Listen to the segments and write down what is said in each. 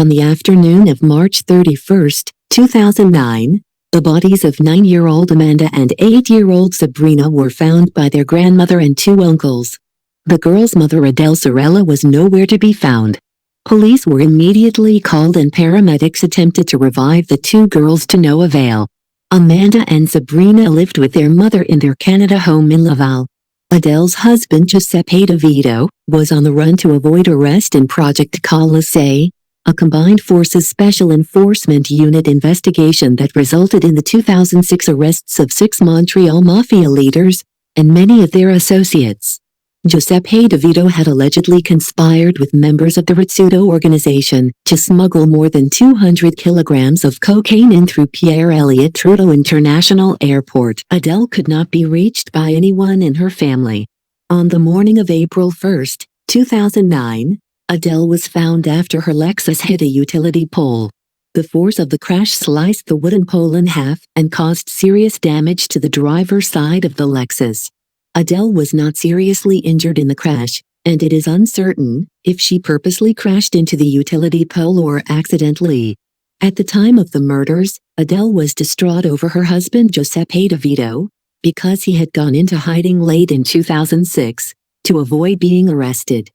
On the afternoon of March 31, 2009, the bodies of 9-year-old Amanda and 8-year-old Sabrina were found by their grandmother and 2 uncles. The girls' mother, Adele Sorella, was nowhere to be found. Police were immediately called and paramedics attempted to revive the 2 girls to no avail. Amanda and Sabrina lived with their mother in their Canada home in Laval. Adele's husband, Giuseppe DeVito, was on the run to avoid arrest in Project Colisée, a combined forces special enforcement unit investigation that resulted in the 2006 arrests of 6 Montreal Mafia leaders and many of their associates. Giuseppe DeVito had allegedly conspired with members of the Rizzuto organization to smuggle more than 200 kilograms of cocaine in through Pierre Elliott Trudeau International Airport. Adele could not be reached by anyone in her family. On the morning of April 1, 2009, Adele was found after her Lexus hit a utility pole. The force of the crash sliced the wooden pole in half and caused serious damage to the driver's side of the Lexus. Adele was not seriously injured in the crash, and it is uncertain if she purposely crashed into the utility pole or accidentally. At the time of the murders, Adele was distraught over her husband Giuseppe DeVito because he had gone into hiding late in 2006 to avoid being arrested.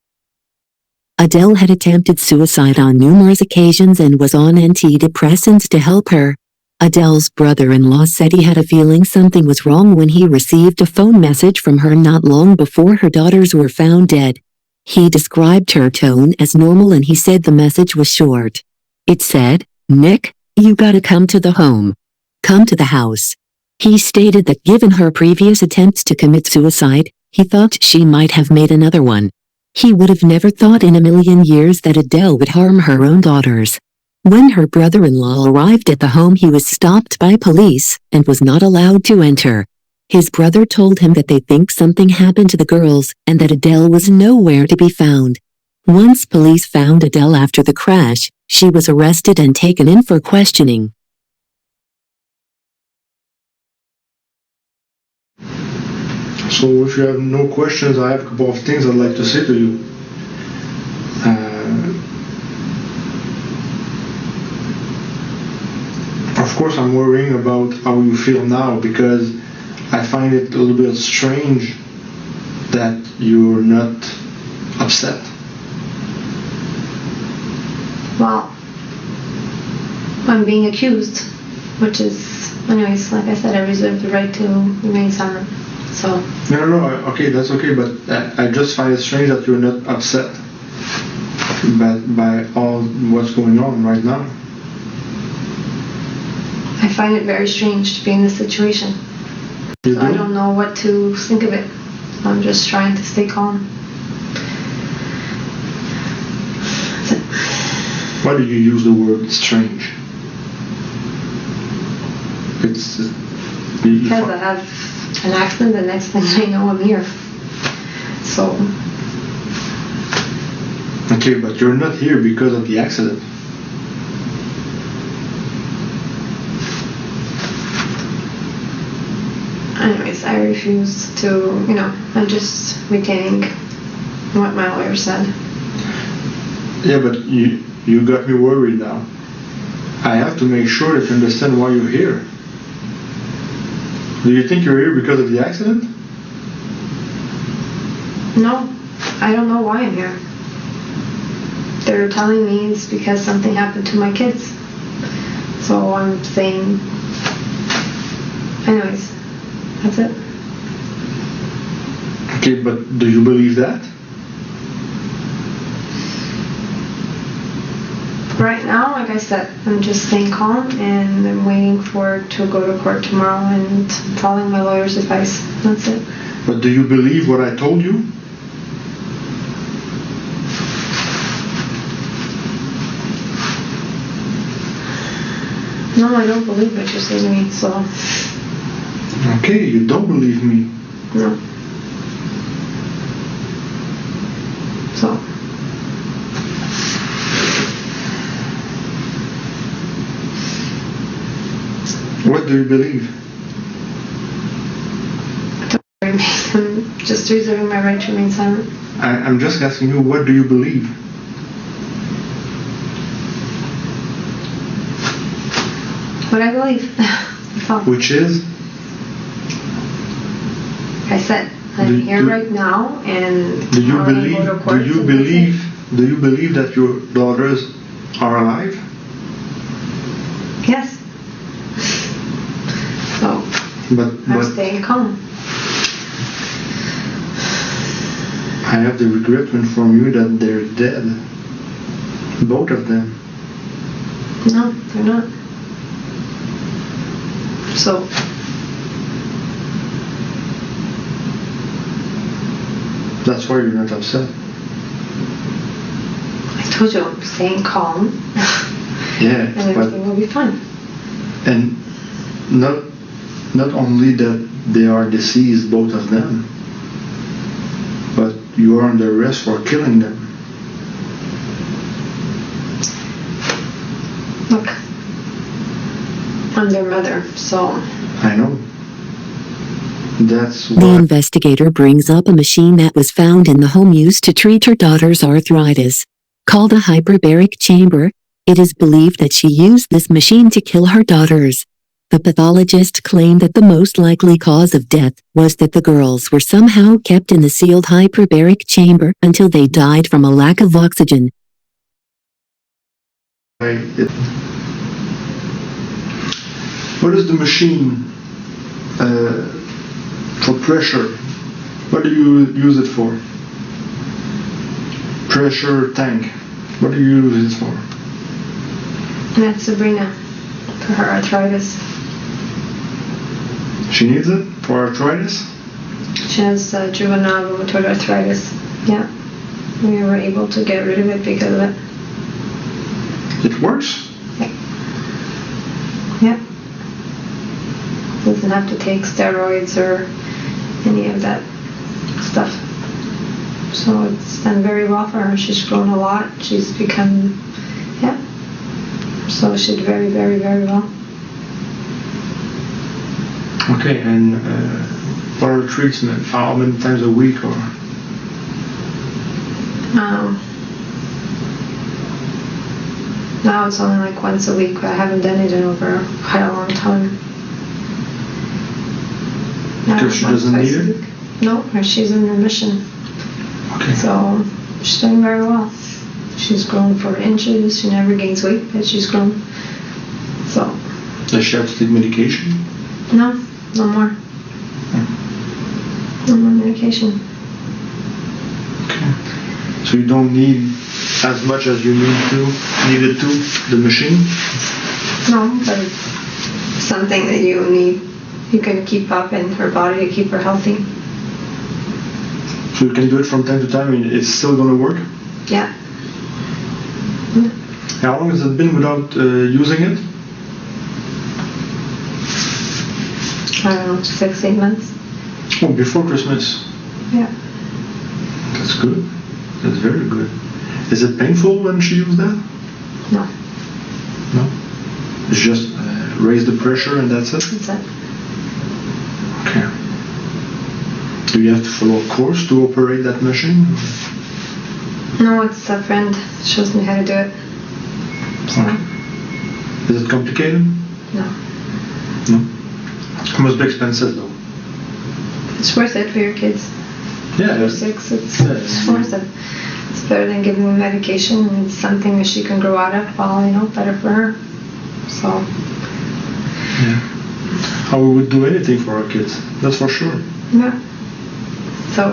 Adele had attempted suicide on numerous occasions and was on antidepressants to help her. Adele's brother-in-law said he had a feeling something was wrong when he received a phone message from her not long before her daughters were found dead. He described her tone as normal and he said the message was short. It said, "Nick, you gotta come to the home. Come to the house." He stated that given her previous attempts to commit suicide, he thought she might have made another one. He would have never thought in a million years that Adele would harm her own daughters. When her brother-in-law arrived at the home, he was stopped by police and was not allowed to enter. His brother told him that they think something happened to the girls and that Adele was nowhere to be found. Once police found Adele after the crash, she was arrested and taken in for questioning. So if you have no questions, I have a couple of things I'd like to say to you. Of course, I'm worrying about how you feel now because I find it a little bit strange that you're not upset. Well, I'm being accused, which is, anyways, like I said, I reserve the right to remain silent. So. No, okay, that's okay, but I just find it strange that you're not upset by all what's going on right now. I find it very strange to be in this situation. You do? I don't know what to think of it. I'm just trying to stay calm. Why do you use the word strange? It's because I have an accident, the next thing I know, I'm here. So. Okay, but you're not here because of the accident. Anyways, I refuse to, I'm just retaining what my lawyer said. Yeah, but you got me worried now. I have to make sure that you understand why you're here. Do you think you're here because of the accident? No, I don't know why I'm here. They're telling me it's because something happened to my kids. So I'm saying, anyways, that's it. Okay, but do you believe that? Right now, like I said, I'm just staying calm and I'm waiting to go to court tomorrow and following my lawyer's advice. That's it. But do you believe what I told you? No, I don't believe what you're saying to me, so. Okay, you don't believe me. No. So. What do you believe? I'm just reserving my right to remain silent. I'm just asking you, what do you believe? What I believe. That's all. Which is? I said, I'm here right now, and do you I believe? go to court Do you and believe? Do you believe that your daughters are alive? Yes. So I'm staying calm. I have the regret to inform you that they're dead. Both of them. No, they're not. So that's why you're not upset. I told you I'm staying calm. Yeah, and everything will be fine. And not only that they are deceased, both of them, but you are under arrest for killing them. Look, I'm their mother, so... I know. That's The why. investigator brings up a machine that was found in the home used to treat her daughter's arthritis. Called a hyperbaric chamber, it is believed that she used this machine to kill her daughters. The pathologist claimed that the most likely cause of death was that the girls were somehow kept in the sealed hyperbaric chamber until they died from a lack of oxygen. What is the machine for pressure? What do you use it for? Pressure tank. What do you use it for? That's Sabrina, for her arthritis. She needs it for arthritis? She has juvenile rheumatoid arthritis. Yeah. We were able to get rid of it because of it. It works? Yeah. Doesn't have to take steroids or any of that stuff. So it's done very well for her. She's grown a lot. She's become, yeah. So she did very, very, very well. Okay, and what are the treatment? How many times a week or? Now it's only like once a week. I haven't done it in over quite a long time. Because she doesn't need it? No, she's in remission. Okay. So she's doing very well. She's grown 4 inches. She never gains weight, but she's grown. So. Does she have to take medication? No, no more. No more medication. Okay. So you don't need as much as you needed to, the machine? No, but it's something that you need. You can keep up in her body to keep her healthy. So you can do it from time to time and it's still going to work? Yeah. How long has it been without using it? I don't know, 6, 8 months. Oh, before Christmas. Yeah. That's good. That's very good. Is it painful when she used that? No. No? It's just raise the pressure and that's it? That's it. Okay. Do you have to follow a course to operate that machine? No, it's a friend shows me how to do it. So. Is it complicated? No. No? It must be expensive though. It's worth it for your kids. Yeah. They're 6, it's worth it. It's better than giving them medication, and it's something that she can grow out of. Well, better for her. So. Yeah. How we would do anything for our kids. That's for sure. Yeah. So,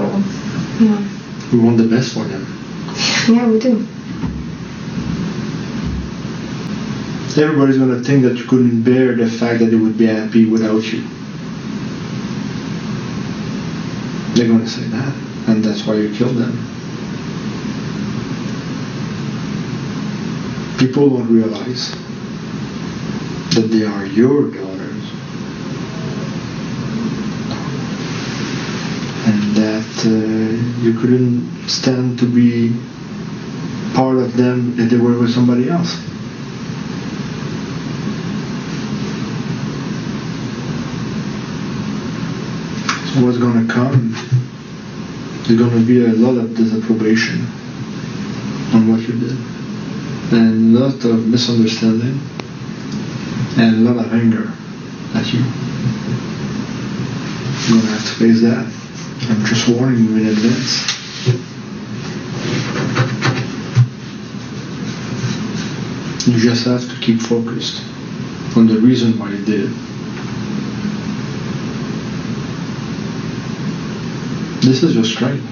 we want the best for them. Yeah, we do. Everybody's going to think that you couldn't bear the fact that they would be happy without you. They're going to say that, and that's why you killed them. People don't realize that they are your daughters, and that you couldn't stand to be part of them if they were with somebody else. So what's going to come? There's going to be a lot of disapprobation on what you did, and a lot of misunderstanding, and a lot of anger at you. You're gonna have to face that. I'm just warning you in advance. You just have to keep focused on the reason why you did it. This is your strength.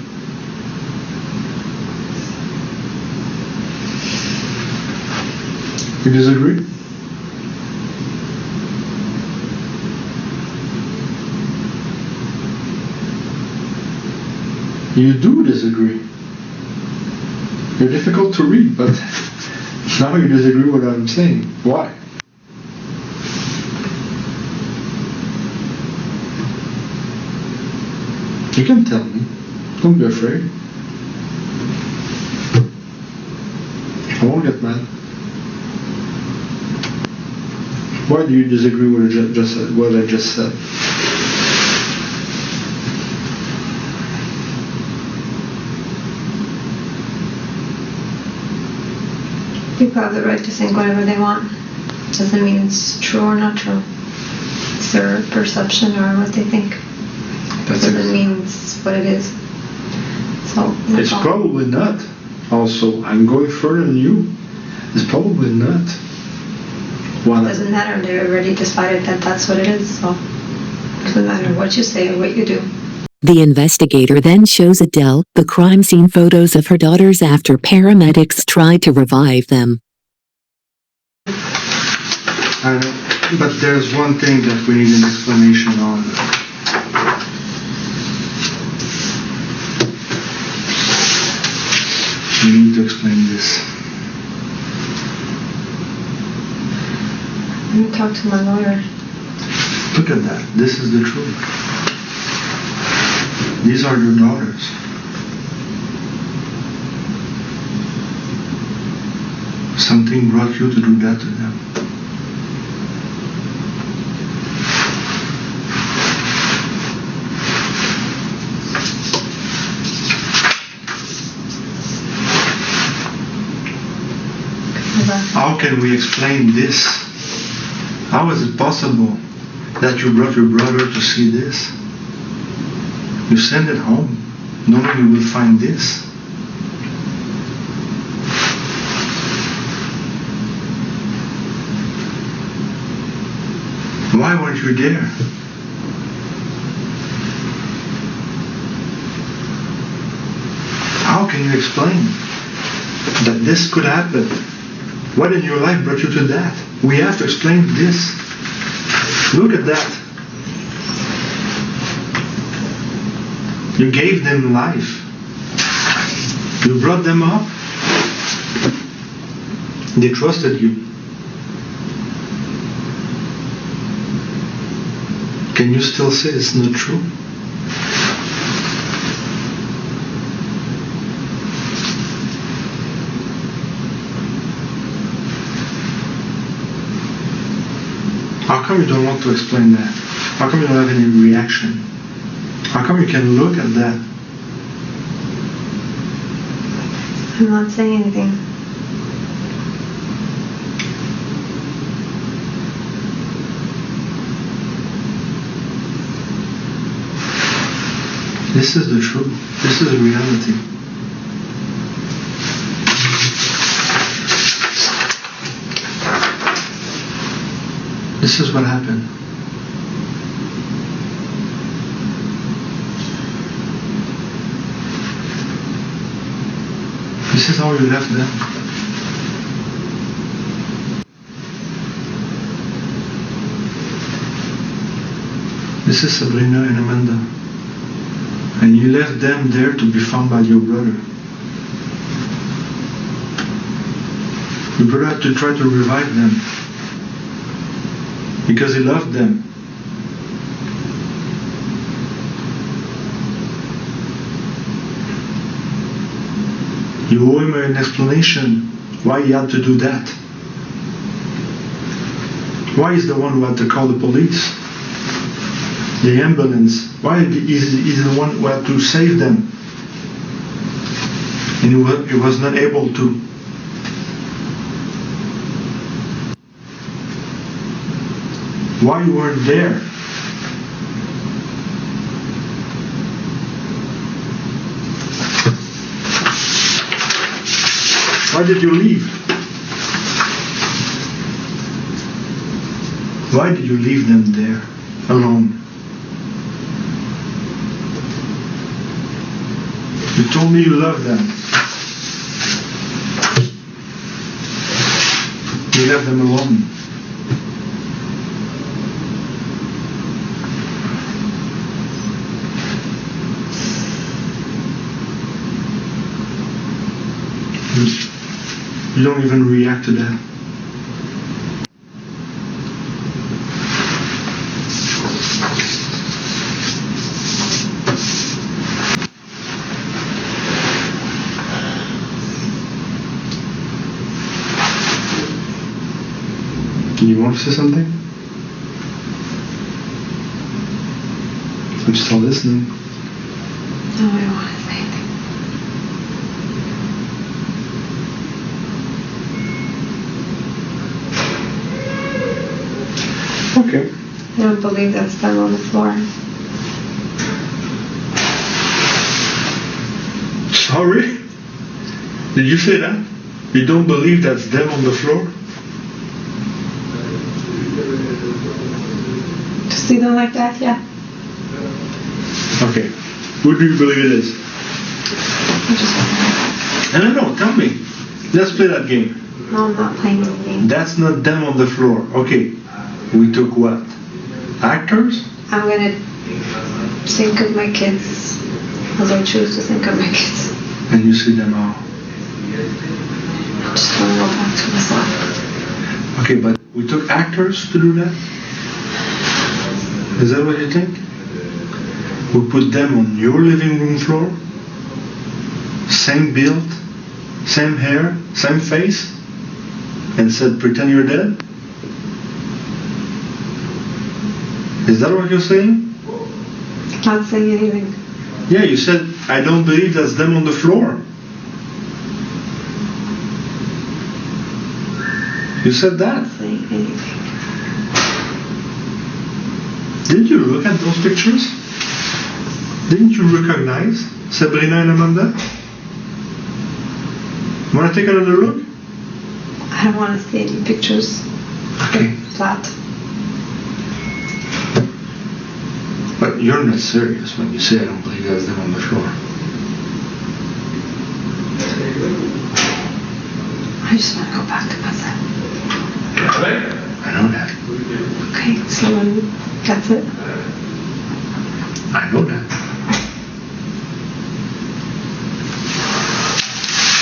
You disagree? You do disagree. You're difficult to read, but now you disagree with what I'm saying. Why? You can tell me. Don't be afraid. I won't get mad. Why do you disagree with what I just said? People have the right to think whatever they want. Doesn't mean it's true or not true. It's their perception or what they think. Doesn't mean it's what it is. So it's probably not. Also, I'm going further than you. It's probably not. It doesn't matter. They already decided that that's what it is. So it doesn't matter what you say or what you do. The investigator then shows Adele the crime scene photos of her daughters after paramedics tried to revive them. I know, but there's one thing that we need an explanation on. You need to explain this. Let me talk to my lawyer. Look at that. This is the truth. These are your daughters. Something brought you to do that to them. How can we explain this? How is it possible that you brought your brother to see this? You send it home, knowing you will find this. Why weren't you there? How can you explain that this could happen? What in your life brought you to that? We have to explain this. Look at that. You gave them life. You brought them up. They trusted you. Can you still say it's not true? How come you don't want to explain that? How come you don't have any reaction? How come you can look at that? I'm not saying anything. This is the truth. This is reality. This is what happened. This is how you left them. This is Sabrina and Amanda. And you left them there to be found by your brother. Your brother had to try to revive them because he loved them. You owe him an explanation why he had to do that. Why is the one who had to call the police? The ambulance. Why is he the one who had to save them? And he was not able to. Why you weren't there? Why did you leave? Why did you leave them there, alone? You told me you loved them. You left them alone. You don't even react to that. You want to say something? I'm still listening. No, I don't want to say anything. Okay. I don't believe that's done on the floor. Sorry? Did you say that? You don't believe that's them on the floor? Just leave them like that, yeah. Okay. Who do you believe it is? I'm just wondering. No, tell me. Let's play that game. No, I'm not playing any game. That's not them on the floor. Okay. We took what? Actors? I'm gonna think of my kids as I choose to think of my kids. And you see them all. I just want to go back to myself. Okay, but we took actors to do that? Is that what you think? We put them on your living room floor? Same build? Same hair? Same face? And said, pretend you're dead? Is that what you're saying? I'm not saying anything. Yeah, you said, I don't believe that's them on the floor. You said I'm that. not saying anything. Did you look at those pictures? Didn't you recognize Sabrina and Amanda? Want to take another look? I don't want to see any pictures. Okay. Flat. But you're not serious when you say I don't believe that's them on the floor. I just want to go back to myself. I know that. Okay, so that's it. I know that.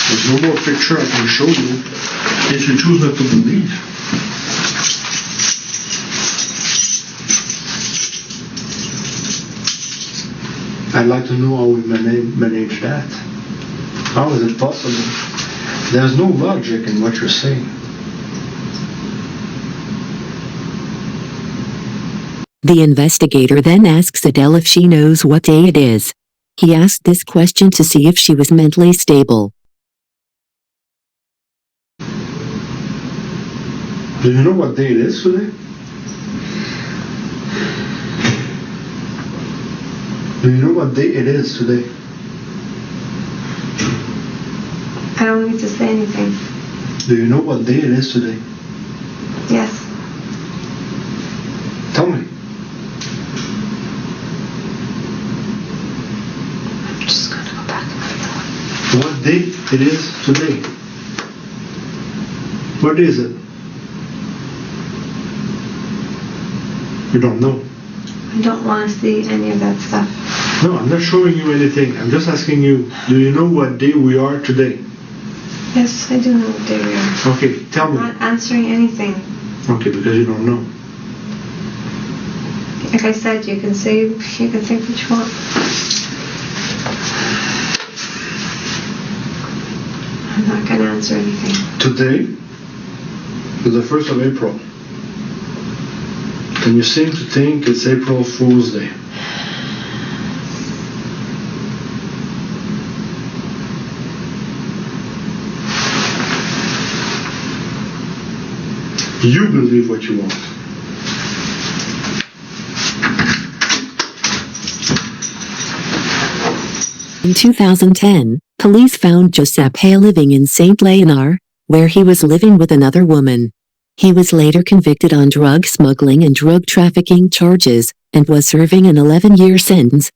There's no more picture I can show you if you choose not to believe. I'd like to know how we manage that. How is it possible? There's no logic in what you're saying. The investigator then asks Adele if she knows what day it is. He asked this question to see if she was mentally stable. Do you know what day it is today? Do you know what day it is today? I don't need to say anything. Do you know what day it is today? Yes. Tell me. I'm just going to go back to myself. What day it is today? What day is it? You don't know. I don't want to see any of that stuff. No, I'm not showing you anything. I'm just asking you, do you know what day we are today? Yes, I do know what day we are. Okay, tell I'm me. not answering anything. Okay, because you don't know. Like I said, you can say, you can think what you want. I'm not going to answer anything. Today is the 1st of April. And you seem to think it's April Fool's Day. You believe what you want. In 2010, police found Giuseppe living in St. Leonard, where he was living with another woman. He was later convicted on drug smuggling and drug trafficking charges, and was serving an 11-year sentence.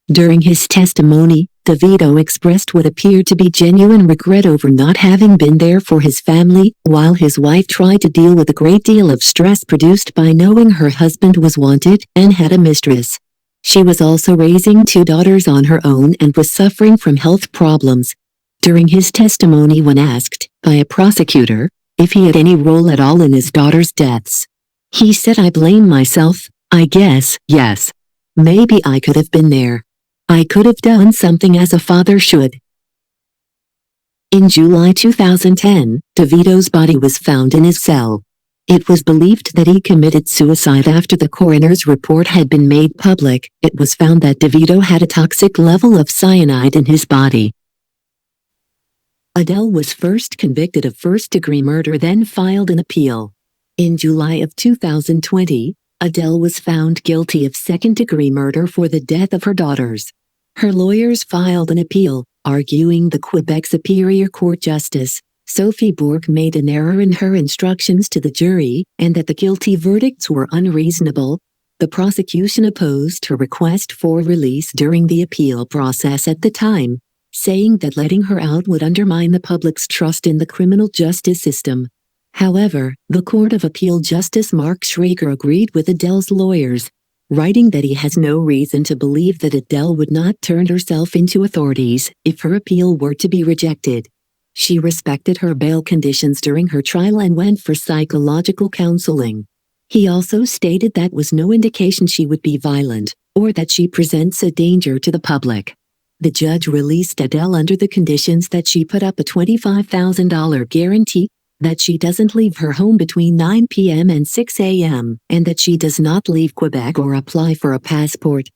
During his testimony, DeVito expressed what appeared to be genuine regret over not having been there for his family, while his wife tried to deal with a great deal of stress produced by knowing her husband was wanted and had a mistress. She was also raising 2 daughters on her own and was suffering from health problems. During his testimony when asked by a prosecutor if he had any role at all in his daughters' deaths, he said, "I blame myself, I guess, yes. Maybe I could have been there. I could have done something as a father should." In July 2010, DeVito's body was found in his cell. It was believed that he committed suicide after the coroner's report had been made public. It was found that DeVito had a toxic level of cyanide in his body. Adele was first convicted of first-degree murder, then filed an appeal. In July of 2020, Adele was found guilty of second-degree murder for the death of her daughters. Her lawyers filed an appeal, arguing the Quebec Superior Court Justice, Sophie Bourque, made an error in her instructions to the jury, and that the guilty verdicts were unreasonable. The prosecution opposed her request for release during the appeal process at the time, saying that letting her out would undermine the public's trust in the criminal justice system. However, the Court of Appeal Justice Mark Schrager agreed with Adele's lawyers, writing that he has no reason to believe that Adele would not turn herself into authorities if her appeal were to be rejected. She respected her bail conditions during her trial and went for psychological counseling. He also stated that was no indication she would be violent, or that she presents a danger to the public. The judge released Adele under the conditions that she put up a $25,000 guarantee, that she doesn't leave her home between 9 p.m. and 6 a.m., and that she does not leave Quebec or apply for a passport.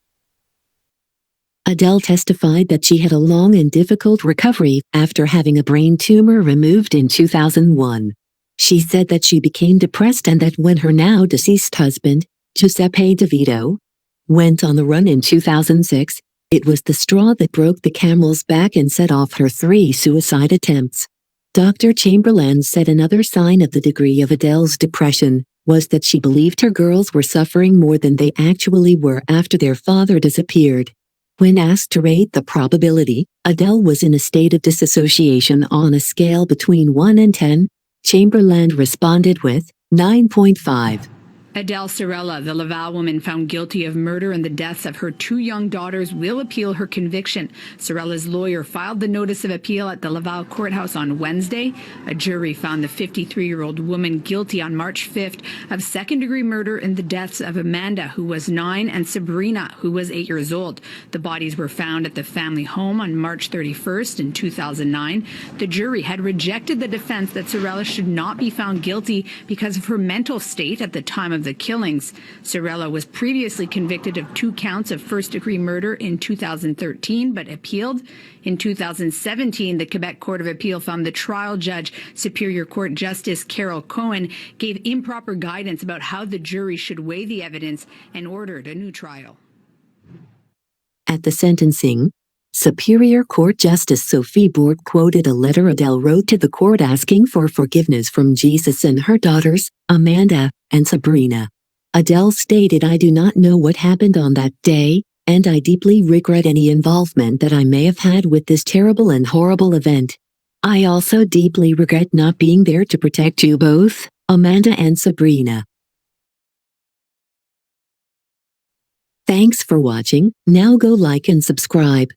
Adele testified that she had a long and difficult recovery after having a brain tumor removed in 2001. She said that she became depressed and that when her now deceased husband, Giuseppe DeVito, went on the run in 2006, it was the straw that broke the camel's back and set off her 3 suicide attempts. Dr. Chamberlain said another sign of the degree of Adele's depression was that she believed her girls were suffering more than they actually were after their father disappeared. When asked to rate the probability, Adele was in a state of disassociation on a scale between 1 and 10. Chamberlain responded with 9.5. Adele Sorella, the Laval woman found guilty of murder and the deaths of her 2 young daughters, will appeal her conviction. Sorella's lawyer filed the notice of appeal at the Laval courthouse on Wednesday. A jury found the 53-year-old woman guilty on March 5th of second-degree murder in the deaths of Amanda, who was 9, and Sabrina, who was 8 years old. The bodies were found at the family home on March 31st in 2009. The jury had rejected the defense that Sorella should not be found guilty because of her mental state at the time of the killings. Sorella was previously convicted of 2 counts of first-degree murder in 2013, but appealed. In 2017, the Quebec Court of Appeal found the trial judge, Superior Court Justice Carol Cohen, gave improper guidance about how the jury should weigh the evidence and ordered a new trial. At the sentencing, Superior Court Justice Sophie Bourque quoted a letter Adele wrote to the court asking for forgiveness from Jesus and her daughters, Amanda and Sabrina. Adele stated, "I do not know what happened on that day, and I deeply regret any involvement that I may have had with this terrible and horrible event. I also deeply regret not being there to protect you both, Amanda and Sabrina." Thanks for watching. Now go like and subscribe.